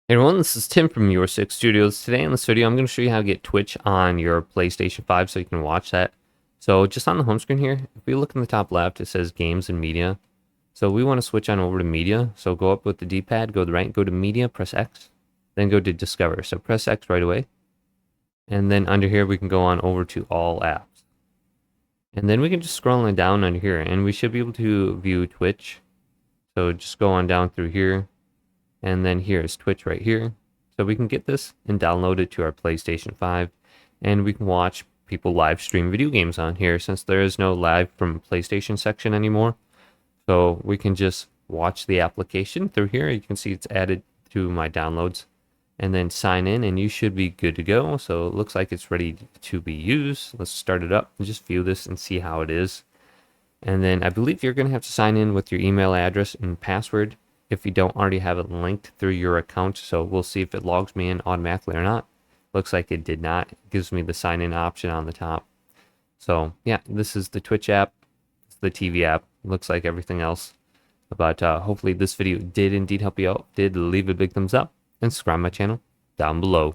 Hey everyone, this is Tim from Your Six Studios. Today in this video, I'm going to show you how to get Twitch on your PlayStation 5 so you can watch that. So just on the home screen here, if we look in the top left, it says Games and Media. So we want to switch on over to Media. So go up with the D-pad, go to the right, go to Media, press X, then go to Discover. So press X right away. And then under here, we can go on over to All Apps. And then we can just scroll on down under here, and we should be able to view Twitch. So just go on down through here. And then here is Twitch right here. So we can get this and download it to our PlayStation 5. And we can watch people live stream video games on here since there is no live from PlayStation section anymore. So we can just watch the application through here. You can see it's added to my downloads. And then sign in and you should be good to go. So it looks like it's ready to be used. Let's start it up and just view this and see how it is. And then I believe you're going to have to sign in with your email address and password if you don't already have it linked through your account. So we'll see if it logs me in automatically or not. Looks like it did not. It gives me the sign in option on the top. So yeah, this is the Twitch app. It's the TV app. Looks like everything else. But hopefully this video did indeed help you out. Did leave a big thumbs up and subscribe my channel down below.